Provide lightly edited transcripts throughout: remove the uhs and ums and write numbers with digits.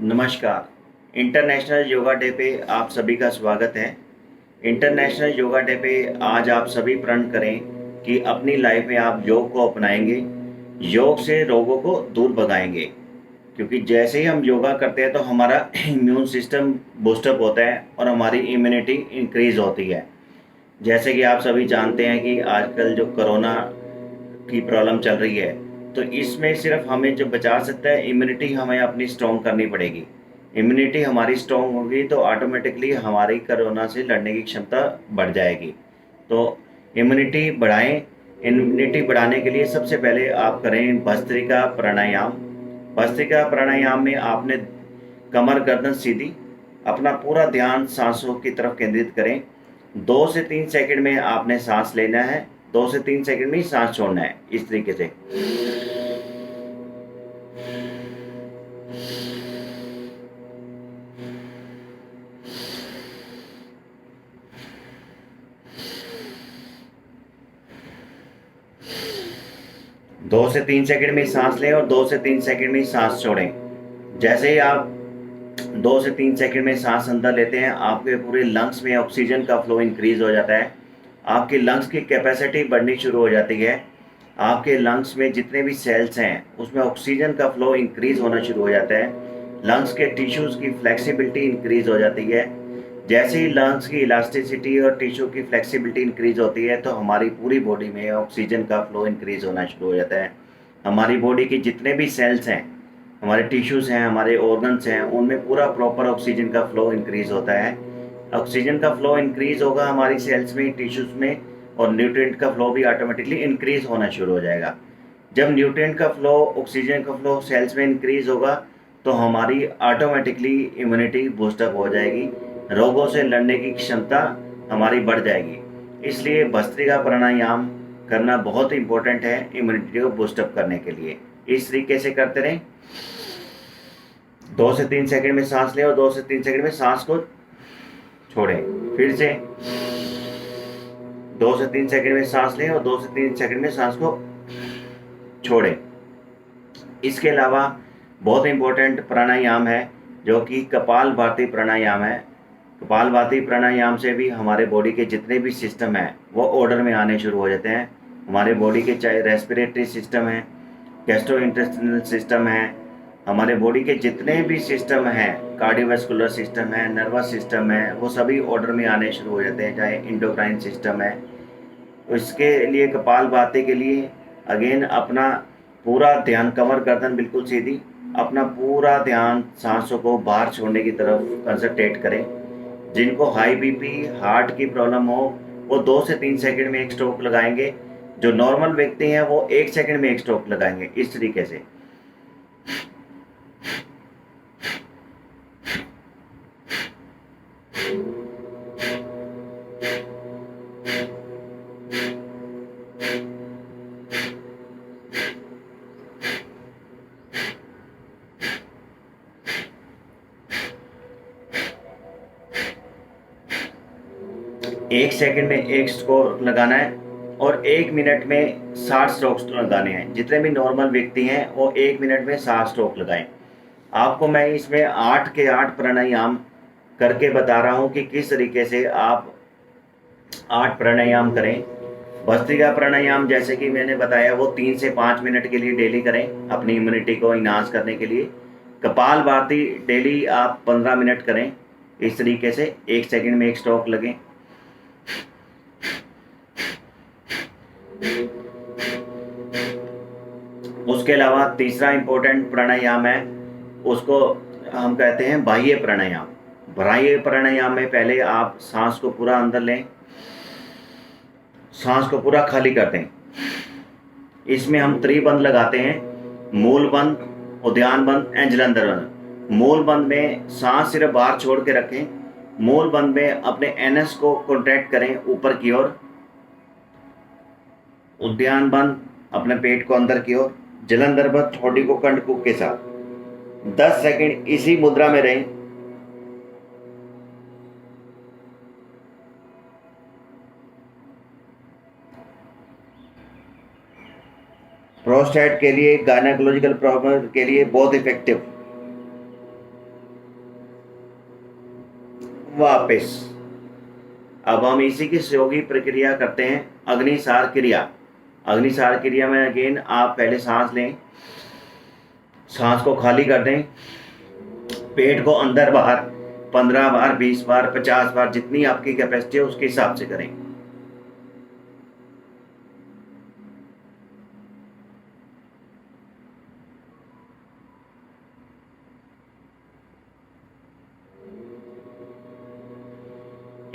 नमस्कार। International yoga day पे आप सभी का स्वागत है। इंटरनेशनल योगा डे पे आज आप सभी प्रण करें कि अपनी लाइफ में आप योग को अपनाएंगे, योग से रोगों को दूर भगाएंगे। क्योंकि जैसे ही हम योगा करते हैं तो हमारा इम्यून सिस्टम बूस्टअप होता है और हमारी इम्यूनिटी इंक्रीज होती है। जैसे कि आप सभी जानते हैं कि आजकल जो कोरोना की प्रॉब्लम चल रही है, तो इसमें सिर्फ हमें जो बचा सकता है, इम्यूनिटी हमें अपनी स्ट्रॉन्ग करनी पड़ेगी। इम्यूनिटी हमारी स्ट्रॉन्ग होगी तो ऑटोमेटिकली हमारी कोरोना से लड़ने की क्षमता बढ़ जाएगी। तो इम्यूनिटी बढ़ाएं। इम्यूनिटी बढ़ाने के लिए सबसे पहले आप करें भस्त्रिका प्राणायाम। भस्त्रिका प्राणायाम में आपने कमर गर्दन सीधी, अपना पूरा ध्यान सांसों की तरफ केंद्रित करें। 2 से 3 सेकंड में आपने सांस लेना है, 2 से 3 सेकंड में ही सांस छोड़ना है, इस तरीके से। 2 से 3 सेकंड में सांस लें और 2 से 3 सेकंड में सांस छोड़ें। जैसे ही आप 2 से 3 सेकंड में सांस अंदर लेते हैं, आपके पूरे लंग्स में ऑक्सीजन का फ्लो इंक्रीज हो जाता है। आपके लंग्स की कैपेसिटी बढ़नी शुरू हो जाती है। आपके लंग्स में जितने भी सेल्स हैं उसमें ऑक्सीजन का फ्लो इंक्रीज होना शुरू हो जाता है। लंग्स के टिश्यूज़ की फ्लेक्सिबिलिटी इंक्रीज हो जाती है। जैसे ही लंग्स की इलास्टिसिटी और टिश्यू की फ्लेक्सिबिलिटी इंक्रीज होती है तो हमारी पूरी बॉडी में ऑक्सीजन का फ्लो इंक्रीज होना शुरू हो जाता है। हमारी बॉडी के जितने भी सेल्स हैं, हमारे टिश्यूज़ हैं, हमारे ऑर्गन्स हैं, उनमें पूरा प्रॉपर ऑक्सीजन का फ्लो इंक्रीज होता है। ऑक्सीजन का फ्लो इंक्रीज होगा हमारी सेल्स में, टिश्यूज़ में, और न्यूट्रिएंट का फ्लो भी ऑटोमेटिकली इंक्रीज होना शुरू हो जाएगा। जब न्यूट्रिएंट का फ्लो, ऑक्सीजन का फ्लो सेल्स में इंक्रीज होगा तो हमारी ऑटोमेटिकली इम्यूनिटी बूस्टअप हो जाएगी, रोगों से लड़ने की क्षमता हमारी बढ़ जाएगी। इसलिए भस्त्रिका प्राणायाम करना बहुत इंपॉर्टेंट है इम्यूनिटी को बूस्टअप करने के लिए। इस तरीके से करते रहें। 2 से 3 सेकंड में सांस लें और 2 से 3 सेकंड में सांस को छोड़ें। फिर से 2 से 3 सेकंड में सांस लें और 2 से 3 सेकंड में सांस को छोड़ें। इसके अलावा बहुत इंपॉर्टेंट प्राणायाम है जो कि कपालभाति प्राणायाम है। कपालभाति प्राणायाम से भी हमारे बॉडी के जितने भी सिस्टम हैं वो ऑर्डर में आने शुरू हो जाते हैं। हमारे बॉडी के चाहे रेस्पिरेटरी सिस्टम है, गैस्ट्रोइंटेस्टिनल सिस्टम है, हमारे बॉडी के जितने भी सिस्टम हैं, कार्डियोवैस्कुलर सिस्टम है, नर्वस सिस्टम है, वो सभी ऑर्डर में आने शुरू हो जाते हैं, चाहे इंडोक्राइन सिस्टम है। तो इसके लिए कपालभाति के लिए अगेन अपना पूरा ध्यान, कमर गर्दन बिल्कुल सीधी, अपना पूरा ध्यान सांसों को बाहर छोड़ने की तरफ कंसंट्रेट करें। जिनको हाई बीपी, हार्ट की प्रॉब्लम हो, वो 2 से 3 सेकंड में एक स्ट्रोक लगाएंगे। जो नॉर्मल व्यक्ति हैं वो 1 सेकंड में एक स्ट्रोक लगाएंगे, इस तरीके से। एक सेकंड में एक स्ट्रोक लगाना है और 1 मिनट में 60 स्ट्रोक्स लगाने हैं। जितने भी नॉर्मल व्यक्ति हैं वो 1 मिनट में 60 स्ट्रोक लगाएं। आपको मैं इसमें 8 के 8 प्राणायाम करके बता रहा हूँ कि किस तरीके से आप 8 प्राणायाम करें। भस्त्रिका प्राणायाम जैसे कि मैंने बताया वो 3 से 5 मिनट के लिए डेली करें अपनी इम्यूनिटी को इनहांस करने के लिए। कपालभाति डेली आप 15 मिनट करें इस तरीके से, 1 सेकंड में एक स्ट्रोक लगें। उसके अलावा तीसरा इंपॉर्टेंट प्राणायाम है, उसको हम कहते हैं बाह्य प्राणायाम। बाह्य प्राणायाम में पहले आप सांस को पूरा अंदर लें, सांस को पूरा खाली कर दें। इसमें हम त्रिबंध लगाते हैं, मूल बंध, उद्यान बंध एंड जलंधर बंध। मूल बंध में सांस सिर्फ बाहर छोड़ के रखें। मूल बंध में अपने एनएस को कॉन्ट्रैक्ट करें ऊपर की ओर। उद्यान बंध अपने पेट को अंदर की ओर। जलंधर बंध थोड़ी को कंडकूप के साथ। 10 सेकंड इसी मुद्रा में रहें। प्रोस्टेट के लिए, गायनेकोलॉजिकल प्रॉब्लम के लिए बहुत इफेक्टिव। वापस। अब हम इसी की सहयोगी प्रक्रिया करते हैं, अग्निसार क्रिया। अग्निसार क्रिया में अगेन आप पहले सांस लें, सांस को खाली कर दें, पेट को अंदर बाहर 15 बार, 20 बार, 50 बार, जितनी आपकी कैपेसिटी है उसके हिसाब से करें।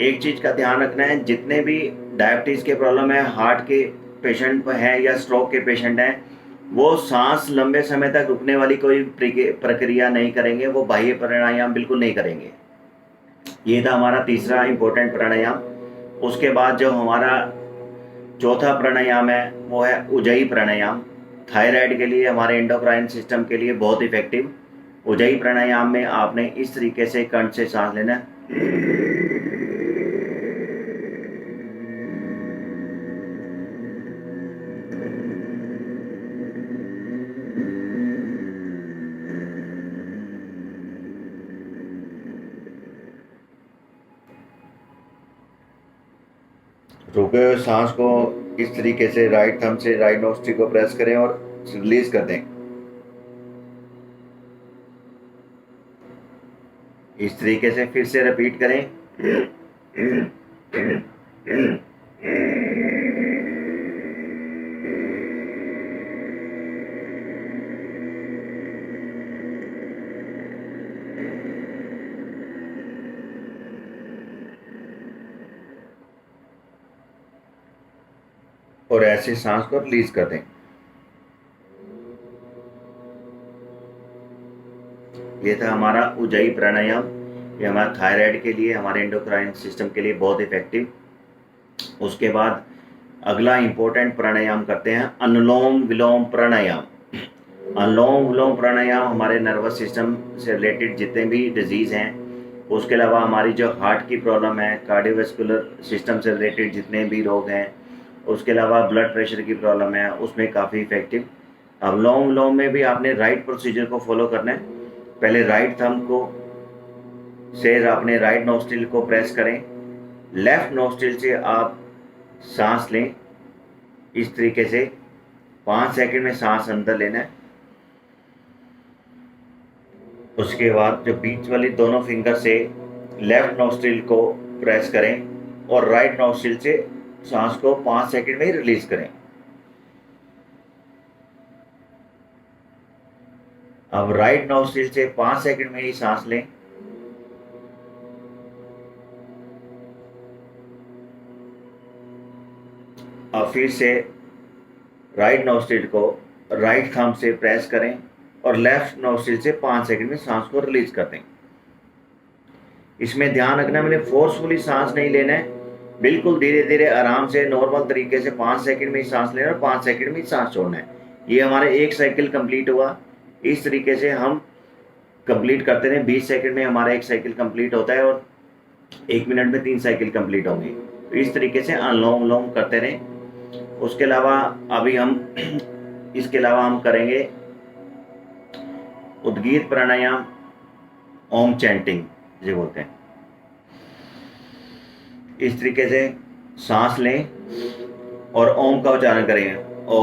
एक चीज का ध्यान रखना है, जितने भी डायबिटीज के प्रॉब्लम है, हार्ट के पेशेंट हैं या स्ट्रोक के पेशेंट हैं, वो सांस लंबे समय तक रुकने वाली कोई प्रक्रिया नहीं करेंगे, वो बाह्य प्राणायाम बिल्कुल नहीं करेंगे। ये था हमारा तीसरा इंपॉर्टेंट प्राणायाम। उसके बाद जो हमारा चौथा प्राणायाम है वो है उज्जयी प्राणायाम। थायराइड के लिए, हमारे एंडोक्राइन सिस्टम के लिए बहुत इफेक्टिव। उज्जयी प्राणायाम में आपने इस तरीके से कंठ से सांस लेना है। रुके हुए सांस को इस तरीके से राइट थंब से राइट नोस्ट्री को प्रेस करें और रिलीज कर दें। इस तरीके से फिर से रिपीट करें। और ऐसे सांस को रिलीज कर दें। ये था हमारा उज्जयी प्राणायाम। ये हमारा थायराइड के लिए, हमारे एंडोक्राइन सिस्टम के लिए बहुत इफेक्टिव। उसके बाद अगला इंपॉर्टेंट प्राणायाम करते हैं, अनुलोम विलोम प्राणायाम। अनुलोम विलोम प्राणायाम हमारे नर्वस सिस्टम से रिलेटेड जितने भी डिजीज़ हैं, उसके अलावा हमारी जो हार्ट की प्रॉब्लम है, कार्डियोवैस्कुलर सिस्टम से रिलेटेड जितने भी रोग हैं, उसके अलावा ब्लड प्रेशर की प्रॉब्लम है, उसमें काफ़ी इफेक्टिव। अनुलोम विलोम में भी आपने राइट प्रोसीजर को फॉलो करना है। पहले राइट थंब को से अपने राइट नोस्ट्रिल को प्रेस करें, लेफ्ट नोस्ट्रिल से आप सांस लें इस तरीके से। 5 सेकंड में सांस अंदर लेना है। उसके बाद जो बीच वाली दोनों फिंगर से लेफ्ट नोस्ट्रिल को प्रेस करें और राइट नोस्ट्रिल से सांस को 5 सेकंड में ही रिलीज करें। अब राइट नोस्ट्रिल से 5 सेकंड में ही सांस लें। अब फिर से राइट नोस्ट्रिल को राइट थंब से प्रेस करें और लेफ्ट नोस्ट्रिल से 5 सेकंड में सांस को रिलीज कर दें। इसमें ध्यान रखना, मैंने फोर्सफुली सांस नहीं लेना है, बिल्कुल धीरे धीरे आराम से नॉर्मल तरीके से 5 सेकंड में ही सांस लेना और 5 सेकंड में ही सांस छोड़ना है। ये हमारे एक साइकिल कंप्लीट हुआ। इस तरीके से हम कंप्लीट करते रहे। 20 सेकंड में हमारा एक साइकिल कंप्लीट होता है और 1 मिनट में 3 साइकिल कंप्लीट होंगे। तो इस तरीके से अनुलोम विलोम करते रहें। उसके अलावा अभी हम इसके अलावा हम करेंगे उद्गीत प्राणायाम, ओम चैंटिंग जो बोलते हैं। इस तरीके से सांस लें और ओम का उच्चारण करें। ओ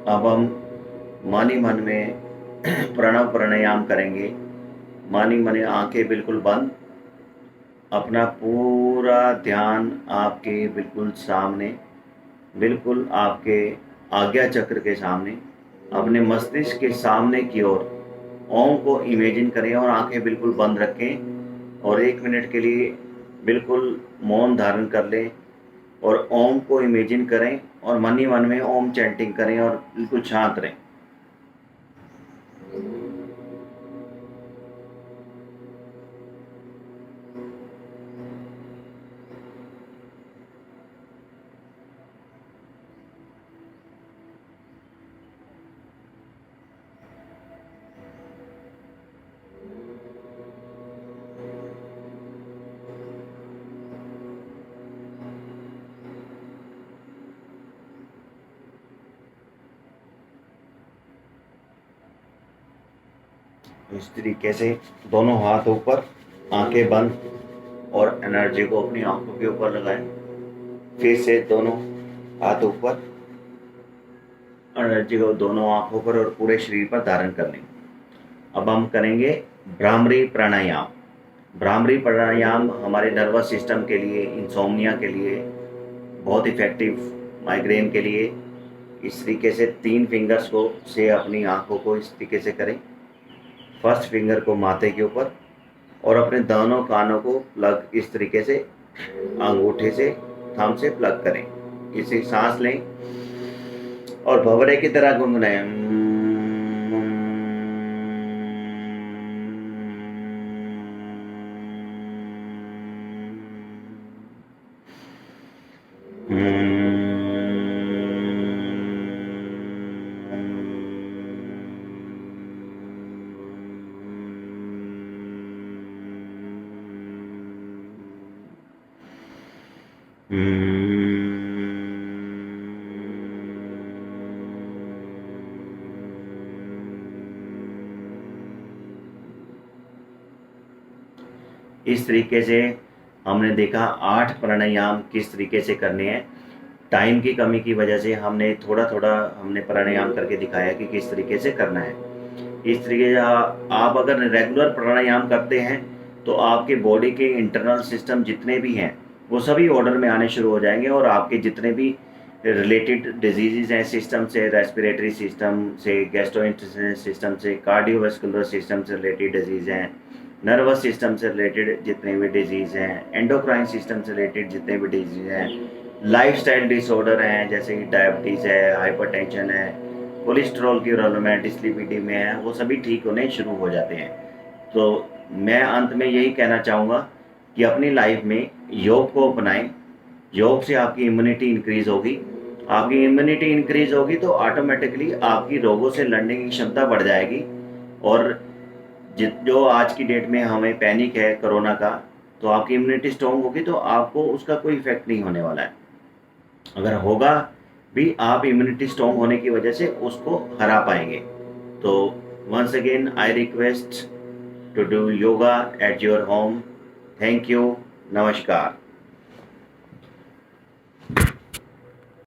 अब हम मन ही मन में प्रणव प्राणायाम करेंगे। मानी मनी आंखें बिल्कुल बंद, अपना पूरा ध्यान आपके बिल्कुल सामने, बिल्कुल आपके आज्ञा चक्र के सामने, अपने मस्तिष्क के सामने की ओर ओम को इमेजिन करें और आंखें बिल्कुल बंद रखें और 1 मिनट के लिए बिल्कुल मौन धारण कर लें और ओम को इमेजिन करें और मन ही मन में ओम चैंटिंग करें और बिल्कुल शांत रहें। इस तरीके से दोनों हाथ ऊपर, आंखें बंद और एनर्जी को अपनी आंखों के ऊपर लगाएं। फिर से दोनों हाथ ऊपर, एनर्जी को दोनों आंखों पर और पूरे शरीर पर धारण कर लें। अब हम करेंगे भ्रामरी प्राणायाम। भ्रामरी प्राणायाम हमारे नर्वस सिस्टम के लिए, इंसोम्निया के लिए बहुत इफेक्टिव, माइग्रेन के लिए। इस तरीके से 3 फिंगर्स को से अपनी आंखों को इस तरीके से करें। फर्स्ट फिंगर को माथे के ऊपर और अपने दोनों कानों को प्लग इस तरीके से अंगूठे से, थंब से प्लग करें। इसे सांस लें और भंवरे की तरह गुनगुनाएं। इस तरीके से हमने देखा 8 प्राणायाम किस तरीके से करने हैं। टाइम की कमी की वजह से हमने थोड़ा थोड़ा हमने प्राणायाम करके दिखाया कि किस तरीके से करना है। इस तरीके से आप अगर रेगुलर प्राणायाम करते हैं तो आपके बॉडी के इंटरनल सिस्टम जितने भी हैं वो सभी ऑर्डर में आने शुरू हो जाएंगे और आपके जितने भी रिलेटेड डिजीज़ हैं सिस्टम से, रेस्पिरेटरी सिस्टम से, गैस्ट्रोइंटेस्टाइनल सिस्टम से, कार्डियोवास्कुलर सिस्टम से रिलेटेड डिजीज़ हैं, नर्वस सिस्टम से रिलेटेड जितने भी डिजीज़ हैं, एंडोक्राइन सिस्टम से रिलेटेड जितने भी डिजीज़ हैं, लाइफस्टाइल डिसऑर्डर हैं जैसे कि डायबिटीज़ है, हाइपरटेंशन है, कोलेस्ट्रॉल की प्रॉब्लम है, डिस्लिपिडीमिया है, वो सभी ठीक होने शुरू हो जाते हैं। तो मैं अंत में यही कहना चाहूँगा कि अपनी लाइफ में योग को अपनाएं। योग से आपकी इम्यूनिटी इंक्रीज होगी। आपकी इम्यूनिटी इंक्रीज होगी तो ऑटोमेटिकली आपकी रोगों से लड़ने की क्षमता बढ़ जाएगी। और जो आज की डेट में हमें पैनिक है कोरोना का, तो आपकी इम्यूनिटी स्ट्रॉन्ग होगी तो आपको उसका कोई इफेक्ट नहीं होने वाला है। अगर होगा भी, आप इम्यूनिटी स्ट्रॉन्ग होने की वजह से उसको हरा पाएंगे। तो once again I request to do yoga at your home. Thank you. नमस्कार।